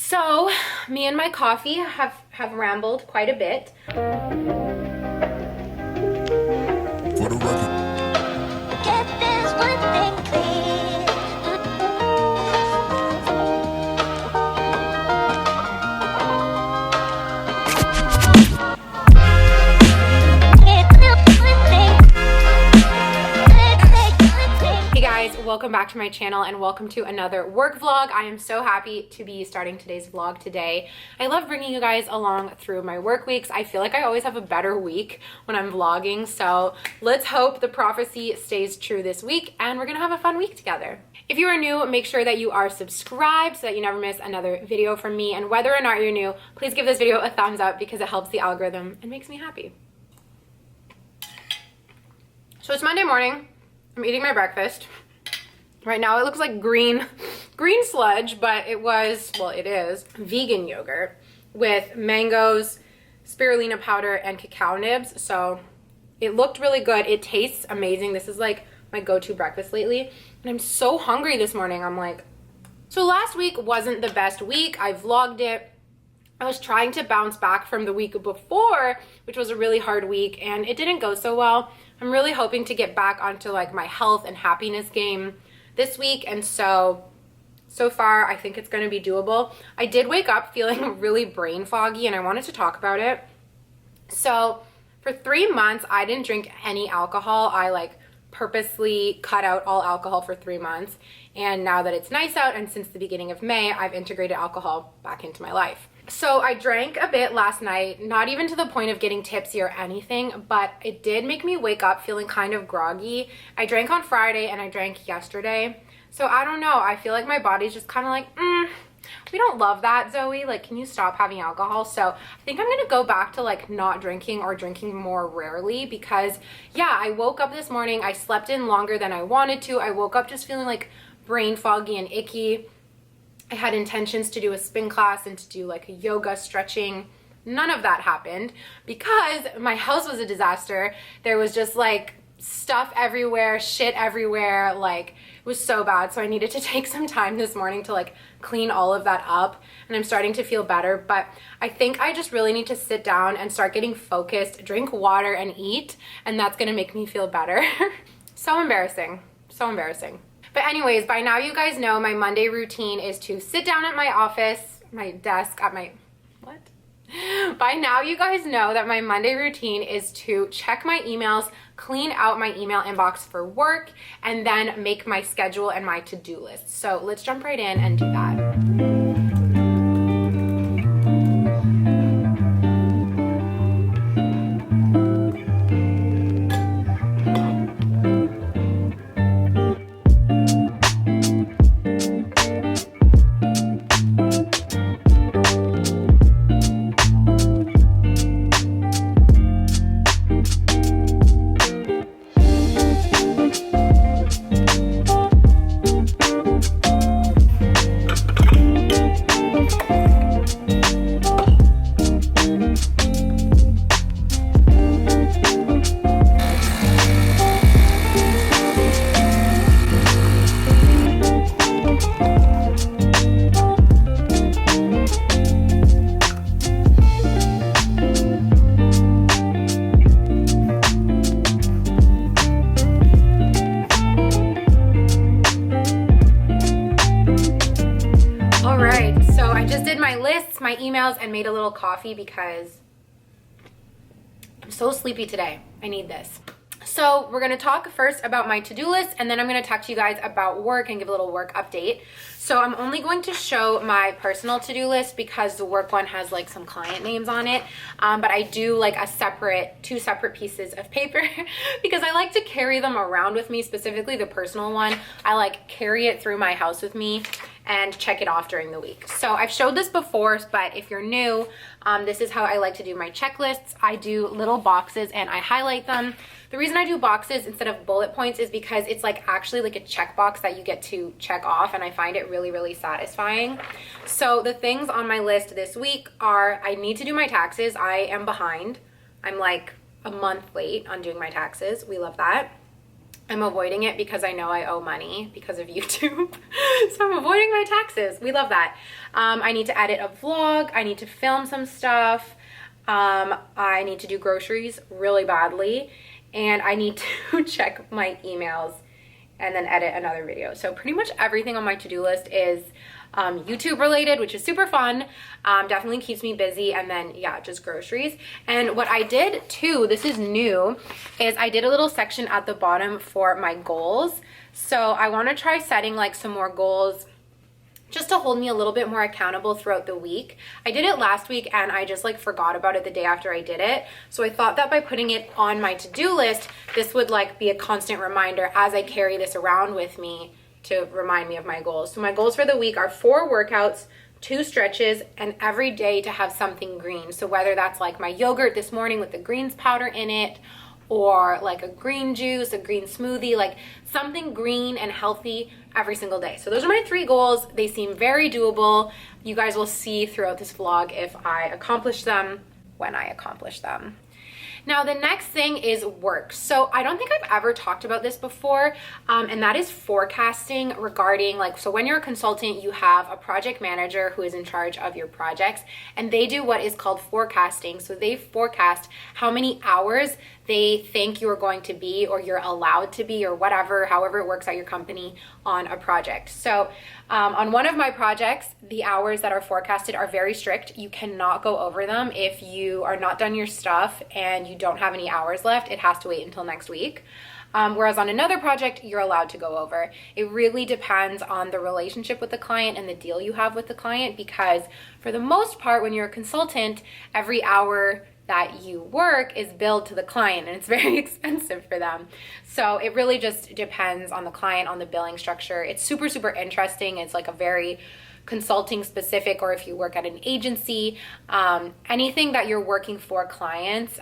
So me and my coffee have rambled quite a bit. For the record. Get this one thing clear. Get this one thing. Hey guys, welcome back to my channel and welcome to another work vlog. I am so happy to be starting today's vlog today. I love bringing you guys along through my work weeks. I feel like I always have a better week when I'm vlogging, so let's hope the prophecy stays true this week and we're gonna have a fun week together. If you are new, make sure that you are subscribed so that you never miss another video from me, and whether or not you're new, please give this video a thumbs up because it helps the algorithm and makes me happy. So it's Monday morning. I'm eating my breakfast. Right now it looks like green sludge, but it is vegan yogurt with mangoes, spirulina powder, and cacao nibs. So it looked really good. It tastes amazing. This is like my go-to breakfast lately. And I'm so hungry this morning. So last week wasn't the best week. I vlogged it. I was trying to bounce back from the week before, which was a really hard week, and it didn't go so well. I'm really hoping to get back onto like my health and happiness game this week, and so far I think it's going to be doable. I did wake up feeling really brain foggy and I wanted to talk about it. So for 3 months I didn't drink any alcohol. I like purposely cut out all alcohol for 3 months, and now that it's nice out and since the beginning of May, I've integrated alcohol back into my life. So I drank a bit last night, not even to the point of getting tipsy or anything, but it did make me wake up feeling kind of groggy. I drank on Friday and I drank yesterday. So I don't know, I feel like my body's just kind of like, we don't love that, Zoe. Like, can you stop having alcohol? So I think I'm gonna go back to like not drinking or drinking more rarely because yeah, I woke up this morning, I slept in longer than I wanted to. I woke up just feeling like brain foggy and icky. I had intentions to do a spin class and to do like a yoga stretching. None of that happened because my house was a disaster. There was just like stuff everywhere, shit everywhere. Like it was so bad. So I needed to take some time this morning to like clean all of that up, and I'm starting to feel better. But I think I just really need to sit down and start getting focused, drink water and eat, and that's gonna make me feel better. So embarrassing, so embarrassing. But anyways, by now you guys know my Monday routine is to sit down at my office, my desk, at my, what? By now you guys know that my Monday routine is to check my emails, clean out my email inbox for work, and then make my schedule and my to-do list. So let's jump right in and do that. My emails and made a little coffee because I'm so sleepy today. I need this. So we're gonna talk first about my to-do list, and then I'm gonna talk to you guys about work and give a little work update. So I'm only going to show my personal to-do list because the work one has like some client names on it. But I do like two separate pieces of paper because I like to carry them around with me, specifically the personal one. I like carry it through my house with me and check it off during the week. So I've showed this before, but if you're new, this is how I like to do my checklists. I do little boxes and I highlight them. The reason I do boxes instead of bullet points is because it's like actually like a checkbox that you get to check off, and I find it really, really satisfying. So the things on my list this week are I need to do my taxes. I am behind. I'm like a month late on doing my taxes. We love that. I'm avoiding it because I know I owe money because of YouTube. So I'm avoiding my taxes. We love that. I need to edit a vlog. I need to film some stuff. I need to do groceries really badly. And I need to check my emails and then edit another video. So pretty much everything on my to-do list is YouTube related, which is super fun. Definitely keeps me busy. And then yeah, just groceries. And what I did too, this is new, is I did a little section at the bottom for my goals. So I want to try setting like some more goals just to hold me a little bit more accountable throughout the week. I did it last week and I just like forgot about it the day after I did it. So I thought that by putting it on my to-do list, this would like be a constant reminder as I carry this around with me to remind me of my goals. So my goals for the week are 4 workouts, 2 stretches, and every day to have something green. So whether that's like my yogurt this morning with the greens powder in it, or like a green juice, a green smoothie, like something green and healthy every single day. So those are my 3 goals. They seem very doable. You guys will see throughout this vlog if I accomplish them, when I accomplish them. Now the next thing is work. So I don't think I've ever talked about this before, and that is forecasting regarding like, so when you're a consultant, you have a project manager who is in charge of your projects, and they do what is called forecasting. So they forecast how many hours they think you're going to be, or you're allowed to be, or whatever, however it works at your company on a project. So on one of my projects, the hours that are forecasted are very strict. You cannot go over them. If you are not done your stuff and you don't have any hours left, it has to wait until next week. Whereas on another project, you're allowed to go over. It really depends on the relationship with the client and the deal you have with the client, because for the most part, when you're a consultant, every hour that you work is billed to the client, and it's very expensive for them. So it really just depends on the client, on the billing structure. It's super, super interesting. It's like a very consulting specific, or if you work at an agency, anything that you're working for clients,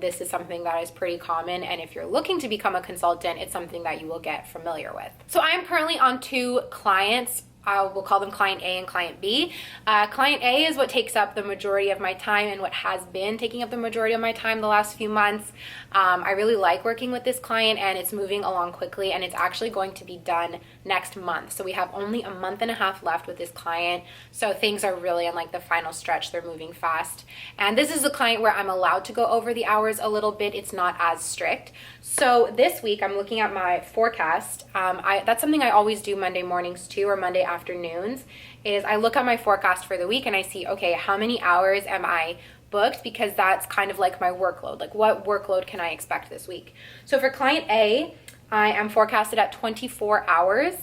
this is something that is pretty common. And if you're looking to become a consultant, it's something that you will get familiar with. So I am currently on 2 clients. We'll call them client A and client B. Client A is what takes up the majority of my time and what has been taking up the majority of my time the last few months. I really like working with this client, and it's moving along quickly, and it's actually going to be done next month. So we have only a month and a half left with this client. So things are really in like the final stretch. They're moving fast. And this is a client where I'm allowed to go over the hours a little bit. It's not as strict. So this week I'm looking at my forecast. That's something I always do Monday mornings too, or Monday afternoons, is I look at my forecast for the week and I see, okay, how many hours am I booked? Because that's kind of like my workload. Like, what workload can I expect this week? So for client A, I am forecasted at 24 hours.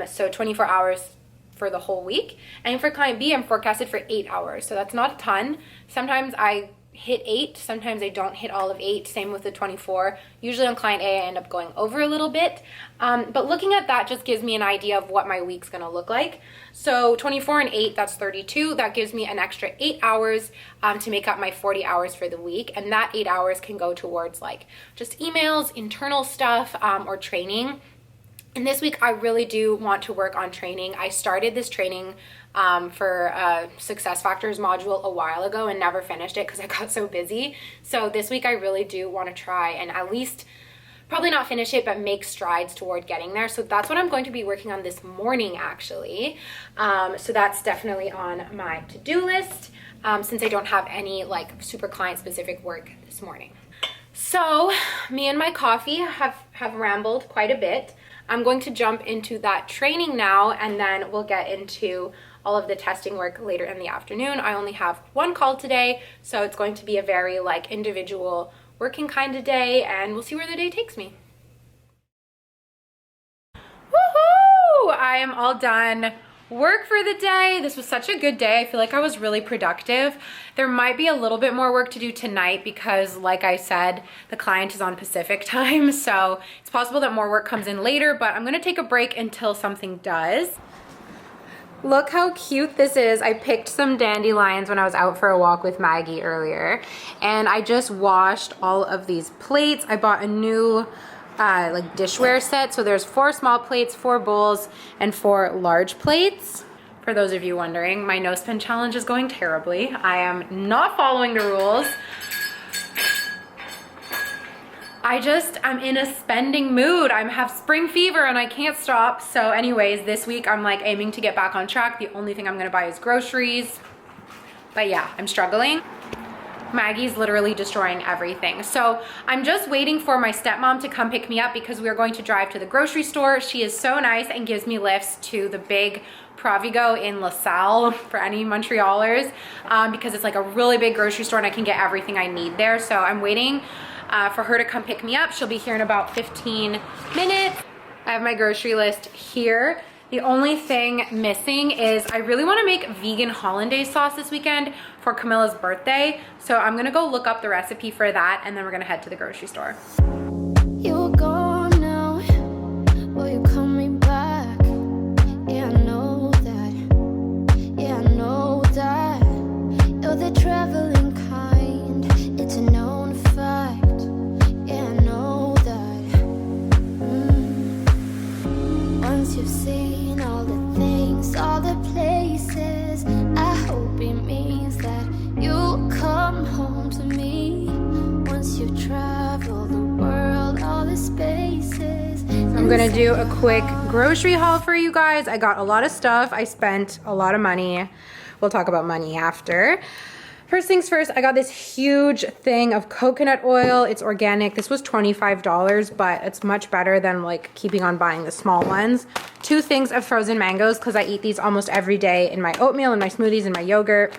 So 24 hours for the whole week. And for client B, I'm forecasted for 8 hours. So that's not a ton. Sometimes I hit 8, sometimes I don't hit all of 8. Same with the 24. Usually on client A, I end up going over a little bit. But looking at that just gives me an idea of what my week's gonna look like. So 24 and 8, that's 32. That gives me an extra 8 hours to make up my 40 hours for the week. And that 8 hours can go towards like just emails, internal stuff, or training. And this week, I really do want to work on training. I started this training for Success Factors module a while ago and never finished it because I got so busy. So this week, I really do want to try and at least, probably not finish it, but make strides toward getting there. So that's what I'm going to be working on this morning, actually. So that's definitely on my to-do list since I don't have any like super client-specific work this morning. So me and my coffee have rambled quite a bit. I'm going to jump into that training now, and then we'll get into all of the testing work later in the afternoon. I only have 1 call today, so it's going to be a very like individual working kind of day, and we'll see where the day takes me. Woohoo! I am all done work for the day. This was such a good day. I feel like I was really productive. There might be a little bit more work to do tonight because, like I said, the client is on Pacific time, so it's possible that more work comes in later, but I'm gonna take a break until something does. Look how cute this is. I picked some dandelions when I was out for a walk with Maggie earlier, and I just washed all of these plates. I bought a new like dishware set. So there's 4 small plates, 4 bowls, and 4 large plates. For those of you wondering, my nose pin challenge is going terribly. I am not following the rules. I'm in a spending mood. I have spring fever and I can't stop. So anyways, this week I'm like aiming to get back on track. The only thing I'm gonna buy is groceries. But yeah, I'm struggling. Maggie's literally destroying everything. So I'm just waiting for my stepmom to come pick me up because we are going to drive to the grocery store. She is so nice and gives me lifts to the big Provigo in LaSalle for any Montrealers because it's like a really big grocery store and I can get everything I need there. So I'm waiting for her to come pick me up. She'll be here in about 15 minutes. I have my grocery list here. The only thing missing is I really want to make vegan hollandaise sauce this weekend for Camilla's birthday. So I'm gonna go look up the recipe for that and then we're gonna head to the grocery store. You're gone now. Will you coming back? Yeah, I know that. Yeah, I know that. You're the traveling kind. It's a known fact. Yeah, I know that. Once you've seen all the things, all the places, I hope it means that you'll come home to me. Once you've traveled the world, all the spaces. I'm gonna do a quick grocery haul for you guys. I got a lot of stuff. I spent a lot of money. We'll talk about money after. First things first, I got this huge thing of coconut oil. It's organic. This was $25, but it's much better than like keeping on buying the small ones. 2 things of frozen mangoes because I eat these almost every day in my oatmeal, in my smoothies, in my yogurt.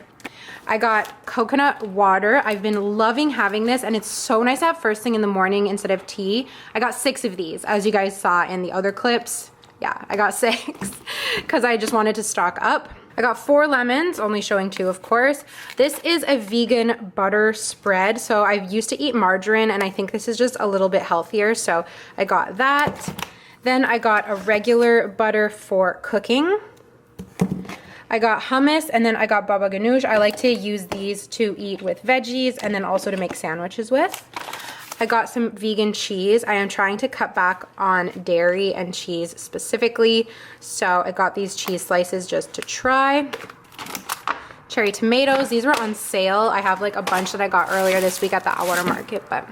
I got coconut water. I've been loving having this and it's so nice to have first thing in the morning instead of tea. I got 6 of these as you guys saw in the other clips. Yeah, I got 6 because I just wanted to stock up. I got 4 lemons, only showing 2 of course. This is a vegan butter spread. So I used to eat margarine and I think this is just a little bit healthier. So I got that. Then I got a regular butter for cooking. I got hummus and then I got baba ganoush. I like to use these to eat with veggies and then also to make sandwiches with. I got some vegan cheese. I am trying to cut back on dairy and cheese specifically. So I got these cheese slices just to try. Cherry tomatoes, these were on sale. I have like a bunch that I got earlier this week at the Atwater Market, but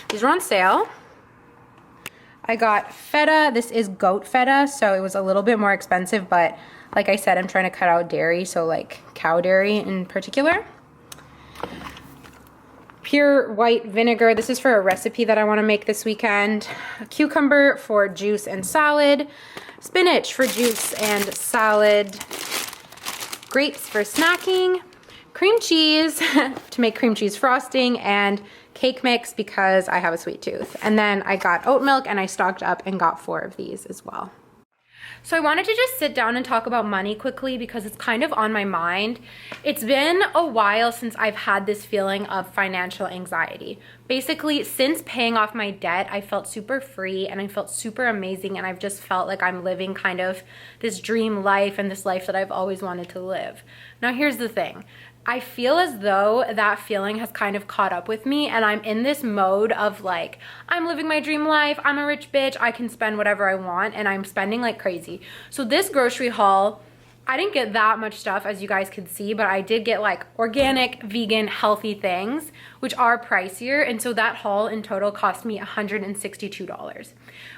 these were on sale. I got feta. This is goat feta, so it was a little bit more expensive, but like I said, I'm trying to cut out dairy, so like cow dairy in particular. Pure white vinegar. This is for a recipe that I want to make this weekend. A cucumber for juice and salad. Spinach for juice and salad. Grapes for snacking. Cream cheese to make cream cheese frosting. And cake mix because I have a sweet tooth. And then I got oat milk and I stocked up and got 4 of these as well. So I wanted to just sit down and talk about money quickly because it's kind of on my mind. It's been a while since I've had this feeling of financial anxiety. Basically, since paying off my debt, I felt super free and I felt super amazing and I've just felt like I'm living kind of this dream life and this life that I've always wanted to live. Now here's the thing. I feel as though that feeling has kind of caught up with me and I'm in this mode of like, I'm living my dream life, I'm a rich bitch, I can spend whatever I want and I'm spending like crazy. So this grocery haul, I didn't get that much stuff as you guys could see, but I did get like organic, vegan, healthy things, which are pricier. And so that haul in total cost me $162,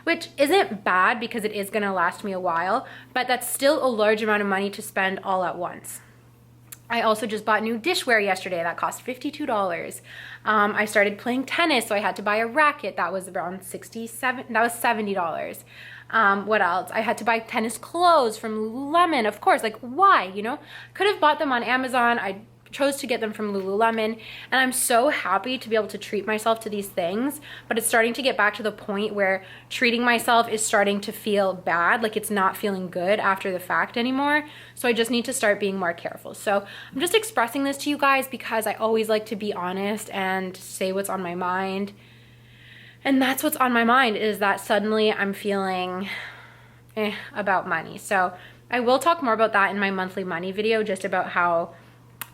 which isn't bad because it is gonna last me a while, but that's still a large amount of money to spend all at once. I also just bought new dishware yesterday that cost $52. I started playing tennis, so I had to buy a racket that was around $70. What else? I had to buy tennis clothes from Lululemon, of course, like why, you know? Could have bought them on Amazon. I chose to get them from Lululemon and I'm so happy to be able to treat myself to these things, but it's starting to get back to the point where treating myself is starting to feel bad, like it's not feeling good after the fact anymore. So I just need to start being more careful. So I'm just expressing this to you guys because I always like to be honest and say what's on my mind. And that's what's on my mind is that suddenly I'm feeling about money. So I will talk more about that in my monthly money video, just about how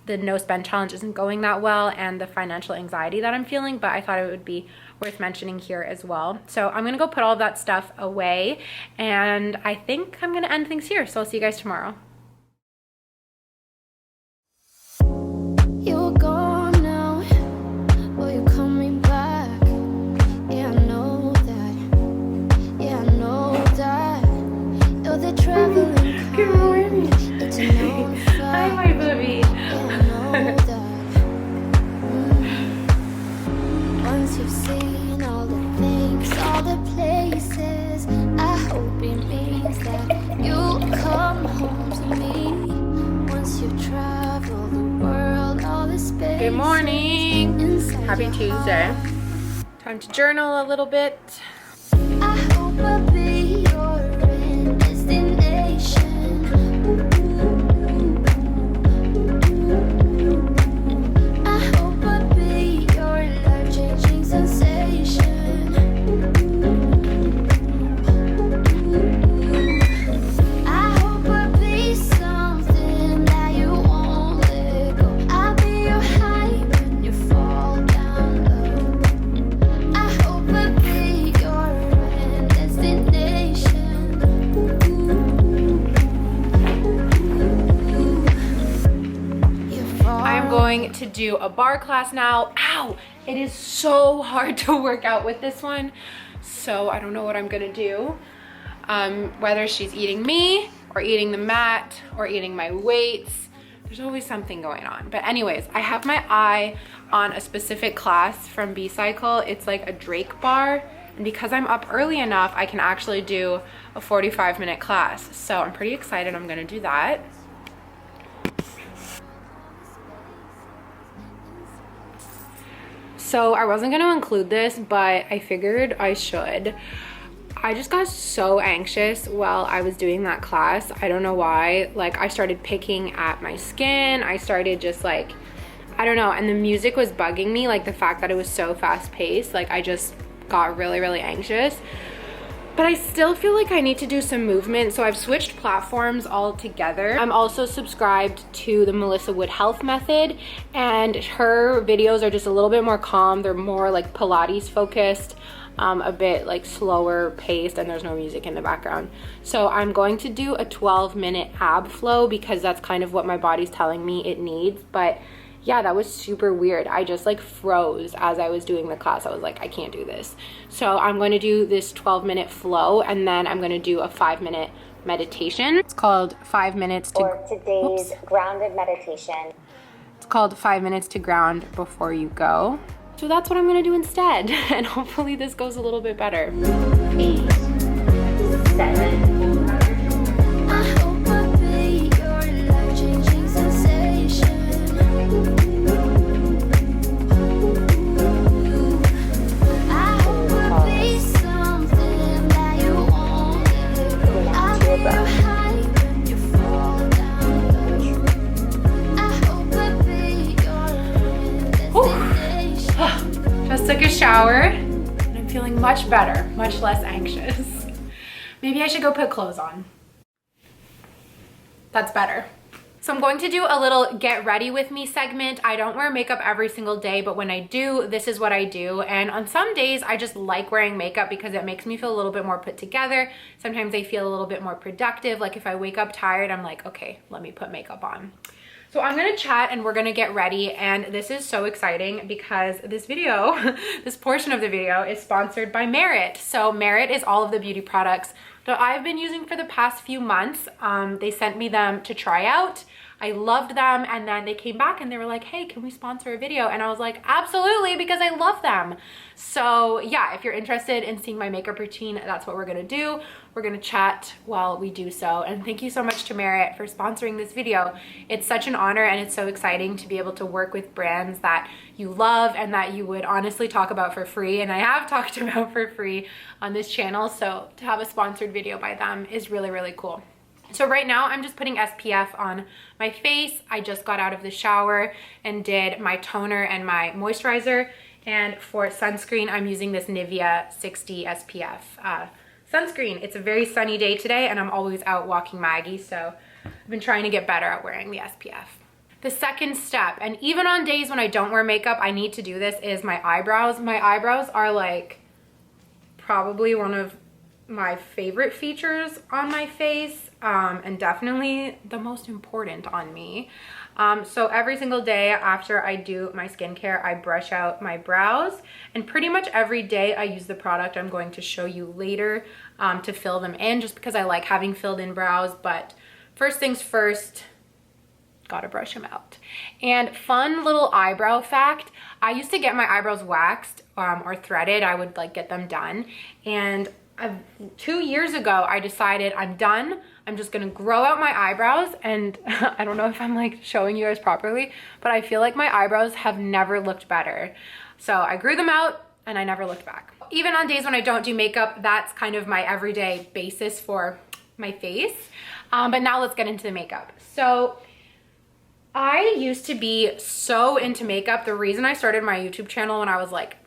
the no spend challenge isn't going that well and the financial anxiety that I'm feeling, but I thought it would be worth mentioning here as well. So I'm gonna go put all of that stuff away and I think I'm gonna end things here. So I'll see you guys tomorrow. You're gone now. Will you coming back? Yeah, I know Yes, you travel the world, all the space. Good morning. Inside Happy your Tuesday. heart. Time to journal a little bit. I hope I'll be your destination. I hope I'll be your life-changing sensation. I hope I'll be something that you won't let go. I'll be your high when you fall down low. I hope I'll be your destination. I am going to do a bar class now. Ow! It is so hard to work out with this one. So I don't know what I'm gonna do. Whether she's eating me or eating the mat or eating my weights, there's always something going on. But anyways, I have my eye on a specific class from B-Cycle. It's like a Drake bar. And because I'm up early enough, I can actually do a 45-minute class. So I'm pretty excited. I'm gonna do that. So I wasn't gonna include this, but I figured I should. I just got so anxious while I was doing that class. I don't know why. Like, I started picking at my skin. I started just like, I don't know. And the music was bugging me, like the fact that it was so fast paced. Like, I just got really, really anxious. But I still feel like I need to do some movement. So I've switched platforms altogether. I'm also subscribed to the Melissa Wood Health Method, and her videos are just a little bit more calm. They're more like Pilates focused, a bit like slower paced, and there's no music in the background. So I'm going to do a 12-minute ab flow because that's kind of what my body's telling me it needs. But yeah, that was super weird. I just like froze as I was doing the class. I was like, I can't do this. So I'm going to do this 12-minute flow, and then I'm going to do a 5-minute meditation. It's called 5 minutes to... For today's grounded meditation. It's called 5 minutes to ground before you go. So that's what I'm going to do instead. And hopefully this goes a little bit better. 8, 7. I hope I'll be your life-changing sensation. I hope I'll be something that you won't let go. I'll be your high when you fall down low. I hope I'll be your destination. Just took a shower and I'm feeling much better, much less anxious. Maybe I should go put clothes on. That's better. So I'm going to do a little get ready with me segment. I don't wear makeup every single day, but when I do, this is what I do. And on some days, I just like wearing makeup because it makes me feel a little bit more put together. Sometimes I feel a little bit more productive. Like if I wake up tired, I'm like, okay, let me put makeup on. So I'm gonna chat and we're gonna get ready, and this is so exciting because this video, this portion of the video is sponsored by Merit. So Merit is all of the beauty products that I've been using for the past few months. They sent me them to try out. I loved them, and then they came back and they were like, hey, can we sponsor a video? And I was like, absolutely, because I love them. So yeah, if you're interested in seeing my makeup routine, that's what we're gonna do. We're gonna chat while we do so. And thank you so much to Merit for sponsoring this video. It's such an honor, and it's so exciting to be able to work with brands that you love and that you would honestly talk about for free. And I have talked about for free on this channel. So to have a sponsored video by them is really, really cool. So right now I'm just putting SPF on my face. I just got out of the shower and did my toner and my moisturizer. And for sunscreen, I'm using this Nivea 60 SPF sunscreen. It's a very sunny day today, and I'm always out walking Maggie, so I've been trying to get better at wearing the SPF. The second step, and even on days when I don't wear makeup, I need to do this, is my eyebrows. My eyebrows are like probably one of my favorite features on my face, and definitely the most important on me. So every single day after I do my skincare, I brush out my brows, and pretty much every day I use the product I'm going to show you later to fill them in, just because I like having filled in brows. But first things first, gotta brush them out. And fun little eyebrow fact, I used to get my eyebrows waxed or threaded. I would like get them done, and 2 years ago I decided I'm done. I'm just gonna grow out my eyebrows, and I don't know if I'm like showing you guys properly, but I feel like my eyebrows have never looked better. So I grew them out and I never looked back. Even on days when I don't do makeup, that's kind of my everyday basis for my face. But now let's get into the makeup. So I used to be so into makeup. The reason I started my YouTube channel when I was like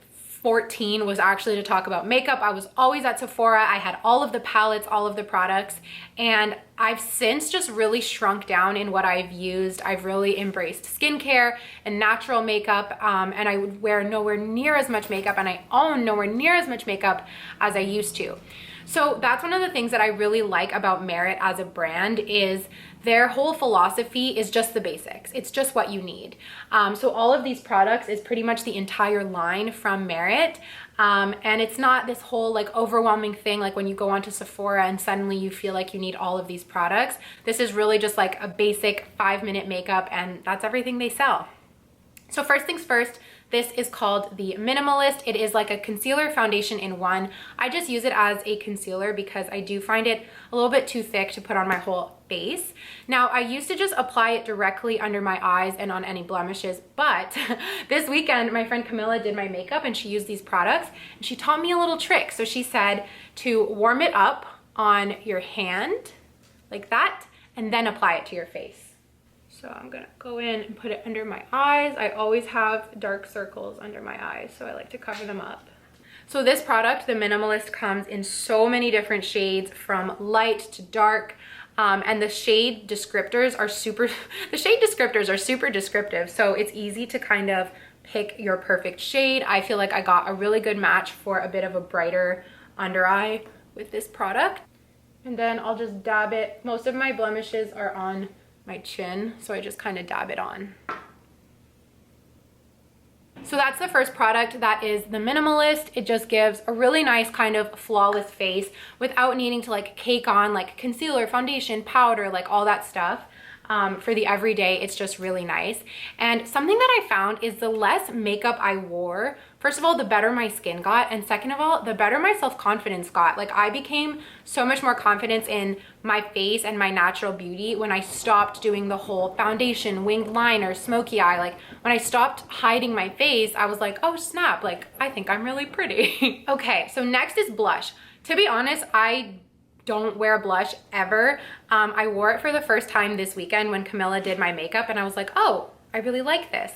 14 was actually to talk about makeup. I was always at Sephora. I had all of the palettes, all of the products, and I've since just really shrunk down in what I've used. I've really embraced skincare and natural makeup, and I would wear nowhere near as much makeup, and I own nowhere near as much makeup as I used to. So that's one of the things that I really like about Merit as a brand is their whole philosophy is just the basics. It's just what you need. So all of these products is pretty much the entire line from Merit. And it's not this whole like overwhelming thing like when you go onto Sephora and suddenly you feel like you need all of these products. This is really just like a basic 5-minute makeup, and that's everything they sell. So first things first, this is called the Minimalist. It is like a concealer foundation in one. I just use it as a concealer because I do find it a little bit too thick to put on my whole face. Now, I used to just apply it directly under my eyes and on any blemishes, but this weekend, my friend Camilla did my makeup and she used these products and she taught me a little trick. So she said to warm it up on your hand like that and then apply it to your face. So I'm gonna go in and put it under my eyes. I always have dark circles under my eyes, so I like to cover them up. So this product, the Minimalist, comes in so many different shades from light to dark. And the shade descriptors are super descriptive. So it's easy to kind of pick your perfect shade. I feel like I got a really good match for a bit of a brighter under eye with this product. And then I'll just dab it. Most of my blemishes are on my chin, so I just kind of dab it on. So that's the first product, that is the Minimalist. It just gives a really nice kind of flawless face without needing to like cake on like concealer, foundation, powder, like all that stuff. For the everyday, it's just really nice. And something that I found is the less makeup I wore, first of all, the better my skin got, and second of all, the better my self-confidence got. Like I became so much more confident in my face and my natural beauty when I stopped doing the whole foundation, winged liner, smoky eye. Like when I stopped hiding my face, I was like, oh snap, like I think I'm really pretty. Okay, so next is blush. To be honest, I don't wear blush ever. I wore it for the first time this weekend when Camilla did my makeup and I was like, oh, I really like this.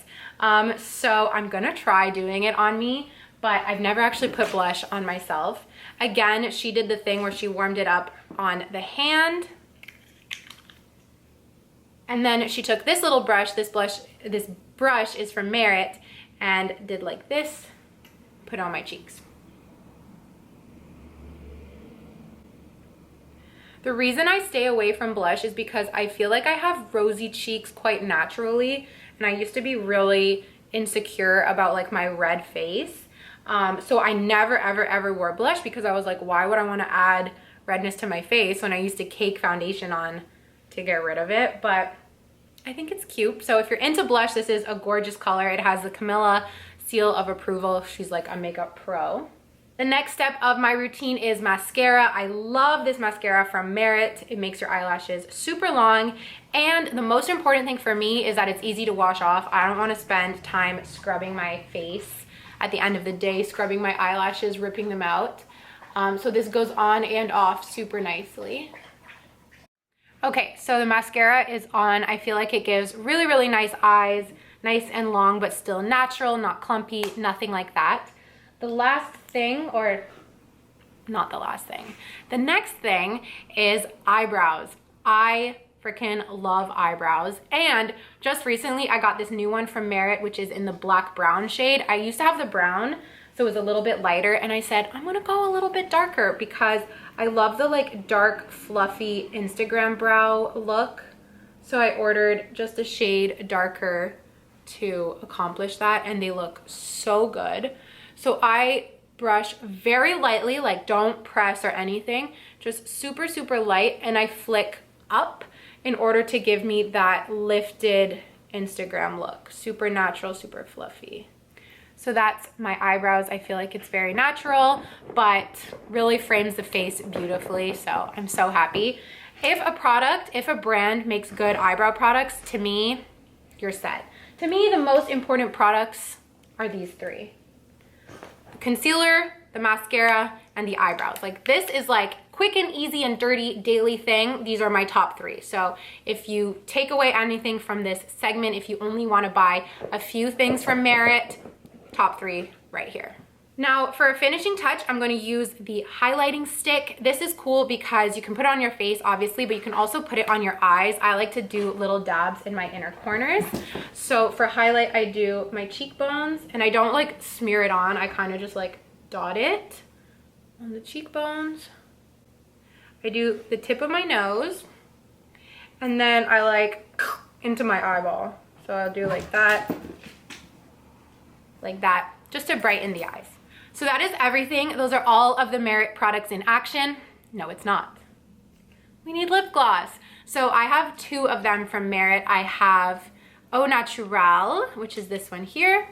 So I'm gonna try doing it on me, but I've never actually put blush on myself. Again, she did the thing where she warmed it up on the hand. And then she took this little brush, this brush is from Merit, and did like this, put it on my cheeks. The reason I stay away from blush is because I feel like I have rosy cheeks quite naturally, and I used to be really insecure about like my red face. So I never ever wore blush because I was like, why would I want to add redness to my face when I used to cake foundation on to get rid of it? But I think it's cute. So if you're into blush, this is a gorgeous color. It has the Camilla seal of approval. She's like a makeup pro. The next step of my routine is mascara. I love this mascara from Merit. It makes your eyelashes super long. And the most important thing for me is that it's easy to wash off. I don't want to spend time scrubbing my face at the end of the day, scrubbing my eyelashes, ripping them out. So this goes on and off super nicely. Okay, so the mascara is on. I feel like it gives really nice eyes, nice and long, but still natural, not clumpy, nothing like that. The last thing, or not the last thing, the next thing is eyebrows. I freaking love eyebrows. And just recently I got this new one from Merit, which is in the black brown shade. I used to have the brown, so it was a little bit lighter, and I said I'm gonna go a little bit darker because I love the like dark fluffy Instagram brow look. So I ordered just a shade darker to accomplish that, and they look so good. So I brush very lightly, like don't press or anything, just super light, and I flick up in order to give me that lifted Instagram look. Super natural, super fluffy. So that's my eyebrows. I feel like it's very natural, but really frames the face beautifully, so I'm so happy. If a brand makes good eyebrow products, to me, you're set. To me, the most important products are these three. The concealer, the mascara, and the eyebrows. Like, this is like quick and easy and dirty daily thing. These are my top three. So if you take away anything from this segment, if you only want to buy a few things from Merit, top three right here. Now for a finishing touch, I'm going to use the highlighting stick. This is cool because you can put it on your face, obviously, but you can also put it on your eyes. I like to do little dabs in my inner corners. So for highlight, I do my cheekbones, and I don't like smear it on. I kind of just like dot it on the cheekbones. I do the tip of my nose, and then I like into my eyeball. So I'll do like that, just to brighten the eyes. So that is everything. Those are all of the Merit products in action. No, it's not. We need lip gloss. So I have two of them from Merit. I have Au Naturel, which is this one here.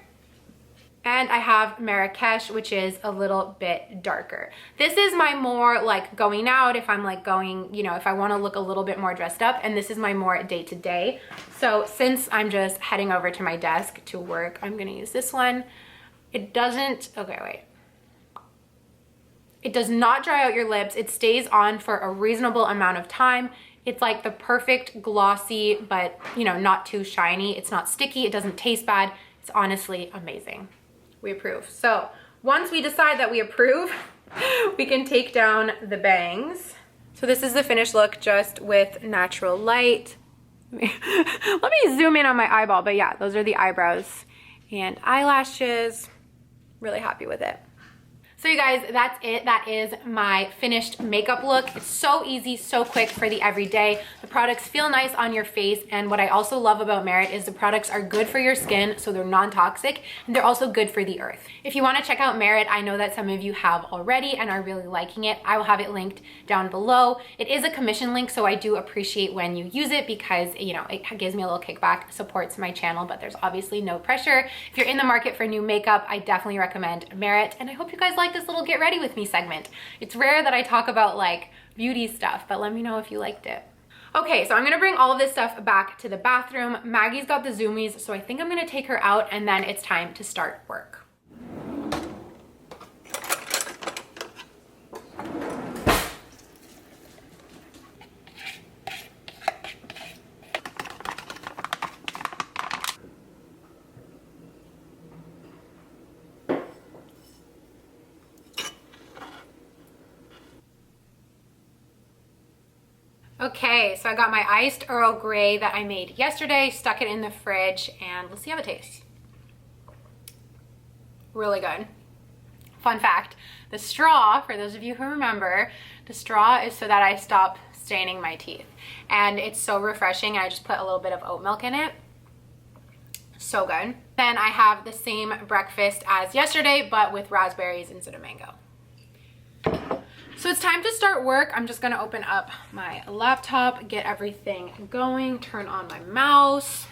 And I have Marrakesh, which is a little bit darker. This is my more like going out, if I'm like going, you know, if I want to look a little bit more dressed up, and this is my more day-to-day. So since I'm just heading over to my desk to work, I'm gonna use this one. It doesn't, okay, wait. It does not dry out your lips. It stays on for a reasonable amount of time. It's like the perfect glossy, but you know, not too shiny. It's not sticky, it doesn't taste bad. It's honestly amazing. We approve. So once we decide that we approve, we can take down the bangs. So this is the finished look just with natural light. Let me zoom in on my eyeball, but yeah, those are the eyebrows and eyelashes. Really happy with it. So you guys, that's it. That is my finished makeup look. It's so easy, so quick for the everyday. The products feel nice on your face, and what I also love about Merit is the products are good for your skin, so they're non-toxic, and they're also good for the earth. If you want to check out Merit, I know that some of you have already and are really liking it. I will have it linked down below. It is a commission link, so I do appreciate when you use it because, you know, it gives me a little kickback, supports my channel, but there's obviously no pressure. If you're in the market for new makeup, I definitely recommend Merit, and I hope you guys like this little get ready with me segment. It's rare that I talk about like beauty stuff, but let me know if you liked it. Okay, so I'm gonna bring all of this stuff back to the bathroom. Maggie's got the zoomies, so I think I'm gonna take her out and then it's time to start work. Okay, so I got my iced Earl Grey that I made yesterday, stuck it in the fridge, and let's see how it tastes. Really good. Fun fact, the straw, for those of you who remember, the straw is so that I stop staining my teeth. And it's so refreshing, I just put a little bit of oat milk in it. So good. Then I have the same breakfast as yesterday, but with raspberries instead of mango. So it's time to start work. I'm just gonna open up my laptop, get everything going, turn on my mouse.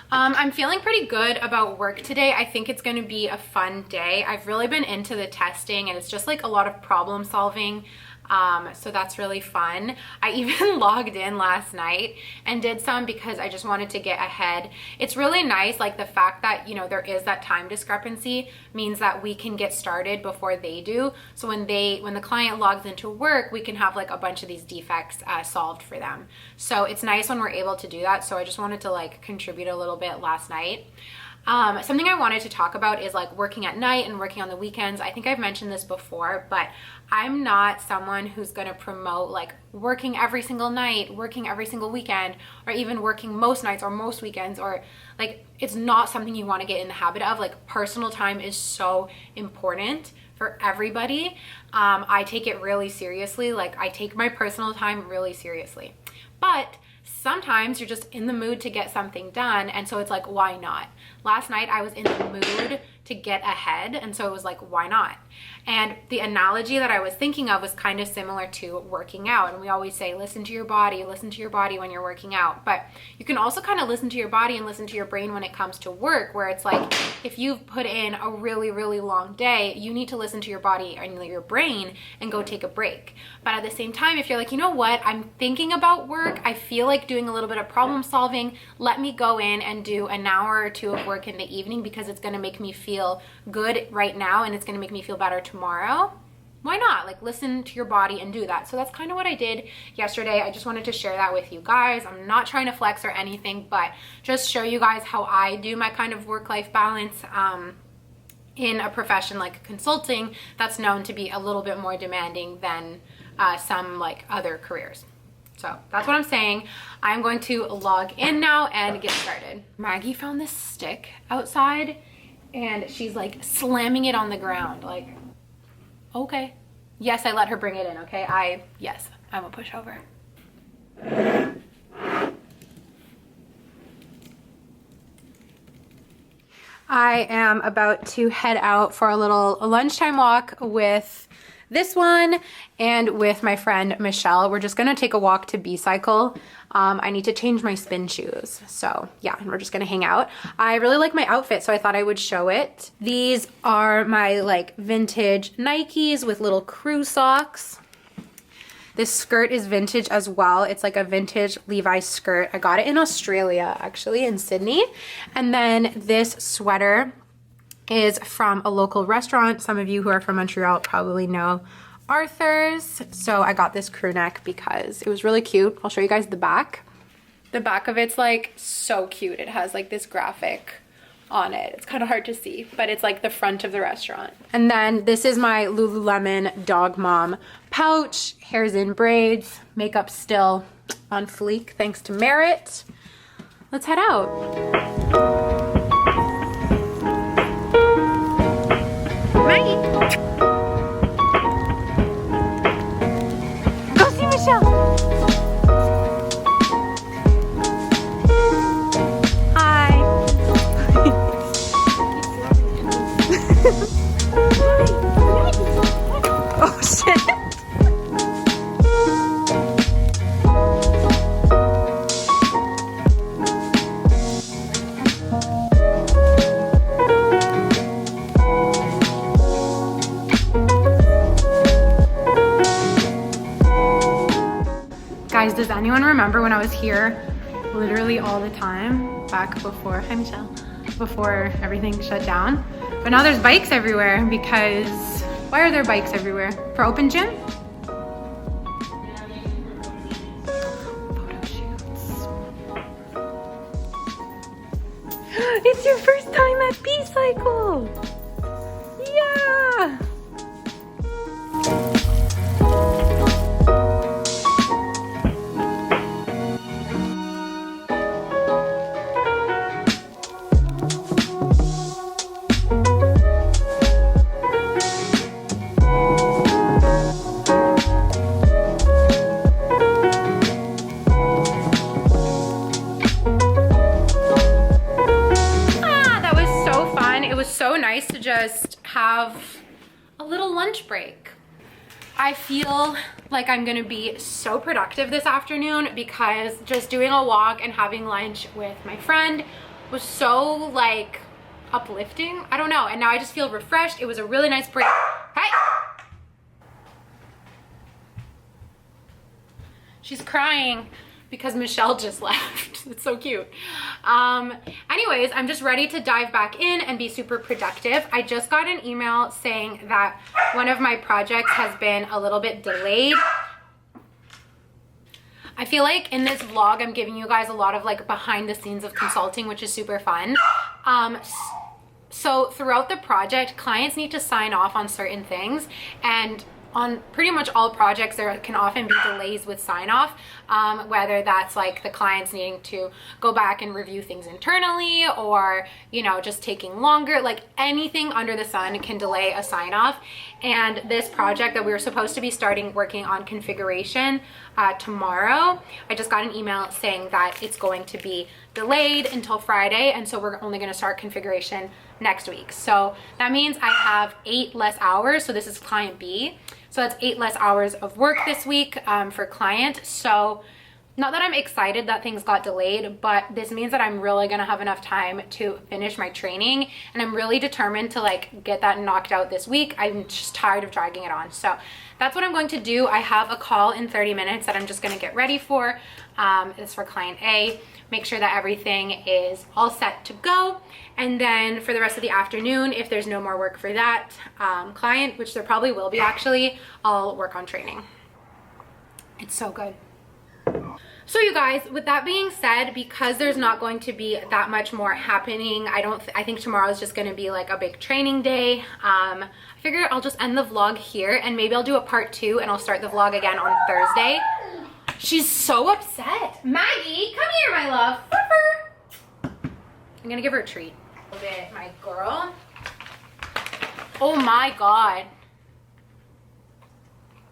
I'm feeling pretty good about work today. I think it's gonna be a fun day. I've really been into the testing and it's just like a lot of problem solving. So that's really fun. I even logged in last night and did some because I just wanted to get ahead. It's really nice, like the fact that, you know, there is that time discrepancy means that we can get started before they do. So when the client logs into work, we can have like a bunch of these defects solved for them. So it's nice when we're able to do that. So I just wanted to like contribute a little bit last night. Something I wanted to talk about is like working at night and working on the weekends. I think I've mentioned this before, but I'm not someone who's going to promote like working every single night, working every single weekend, or even working most nights or most weekends, or like it's not something you want to get in the habit of. Like personal time is so important for everybody. I take it really seriously. Like I take my personal time really seriously, but sometimes you're just in the mood to get something done, and so it's like, why not? Last night I was in the mood to get ahead. And so it was like, why not? And the analogy that I was thinking of was kind of similar to working out. And we always say, listen to your body when you're working out. But you can also kind of listen to your body and listen to your brain when it comes to work, where it's like, if you've put in a really, really long day, you need to listen to your body and your brain and go take a break. But at the same time, if you're like, you know what, I'm thinking about work, I feel like doing a little bit of problem solving, let me go in and do an hour or two of work in the evening because it's going to make me feel good right now and it's going to make me feel better tomorrow. Why not? Like, listen to your body and do that. So that's kind of what I did yesterday. I just wanted to share that with you guys. I'm not trying to flex or anything, but just show you guys how I do my kind of work-life balance in a profession like consulting that's known to be a little bit more demanding than some like other careers. So that's what I'm saying. I'm going to log in now and get started. Maggie found this stick outside and she's like slamming it on the ground. Like, okay. Yes, I let her bring it in, okay? Yes, I'm a pushover. I am about to head out for a little lunchtime walk with this one and with my friend Michelle. We're just gonna take a walk to B-Cycle. I need to change my spin shoes. So yeah, and we're just gonna hang out. I really like my outfit, so I thought I would show it. These are my like vintage Nikes with little crew socks. This skirt is vintage as well. It's like a vintage Levi's skirt. I got it in Australia, actually, in Sydney. And then this sweater is from a local restaurant. Some of you who are from Montreal probably know Arthur's. So I got this crew neck because it was really cute. I'll show you guys the back. The back of it's like so cute. It has like this graphic on it. It's kind of hard to see, but it's like the front of the restaurant. And then this is my Lululemon Dog Mom pouch. Hair's in braids, makeup still on fleek thanks to Merit. Let's head out. Maggie! Go see Michelle! Hi! Oh shit! Guys, does anyone remember when I was here literally all the time back before, hi Michelle, before everything shut down? But now there's bikes everywhere because, why are there bikes everywhere? For open gym? Photo shoots. It's your first time at B-Cycle! Yeah! To just have a little lunch break. I feel like I'm gonna be so productive this afternoon because just doing a walk and having lunch with my friend was so like uplifting. I don't know, and now I just feel refreshed. It was a really nice break. Hey! She's crying because Michelle just left. It's so cute. Anyways, I'm just ready to dive back in and be super productive. I just got an email saying that one of my projects has been a little bit delayed. I feel like in this vlog, I'm giving you guys a lot of like behind the scenes of consulting, which is super fun. So throughout the project, clients need to sign off on certain things, and on pretty much all projects there can often be delays with sign off, whether that's like the clients needing to go back and review things internally, or you know, just taking longer. Like anything under the sun can delay a sign off. And this project that we were supposed to be starting working on configuration tomorrow, I just got an email saying that it's going to be delayed until Friday, and so we're only going to start configuration next week. So that means I have 8 less hours. So this is client B. So that's 8 less hours of work this week for client. So not that I'm excited that things got delayed, but this means that I'm really gonna have enough time to finish my training, and I'm really determined to like get that knocked out this week. I'm just tired of dragging it on. So that's what I'm going to do. I have a call in 30 minutes that I'm just gonna get ready for. It's for client A. Make sure that everything is all set to go. And then for the rest of the afternoon, if there's no more work for that client, which there probably will be actually, I'll work on training. It's so good. So you guys, with that being said, because there's not going to be that much more happening, I think tomorrow is just going to be like a big training day. I figure I'll just end the vlog here, and maybe I'll do a part 2 and I'll start the vlog again on Thursday. She's so upset. Maggie, come here, my love. I'm gonna give her a treat. A bit, my girl. Oh my God.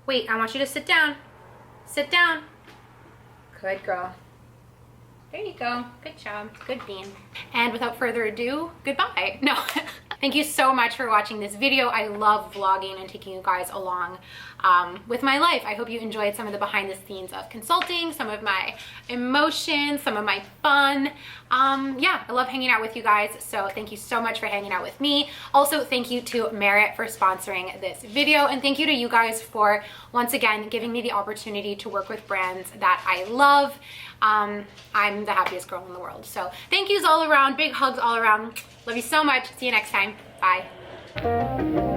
Wait, I want you to sit down. Sit down. Good girl. There you go. Good job. Good bean. And without further ado, goodbye. No. Thank you so much for watching this video. I love vlogging and taking you guys along with my life. I hope you enjoyed some of the behind the scenes of consulting, some of my emotions, some of my fun. Yeah, I love hanging out with you guys. So thank you so much for hanging out with me. Also, thank you to Merit for sponsoring this video. And thank you to you guys for, once again, giving me the opportunity to work with brands that I love. I'm the happiest girl in the world. So thank yous all around. Big hugs all around. Love you so much. See you next time. Bye.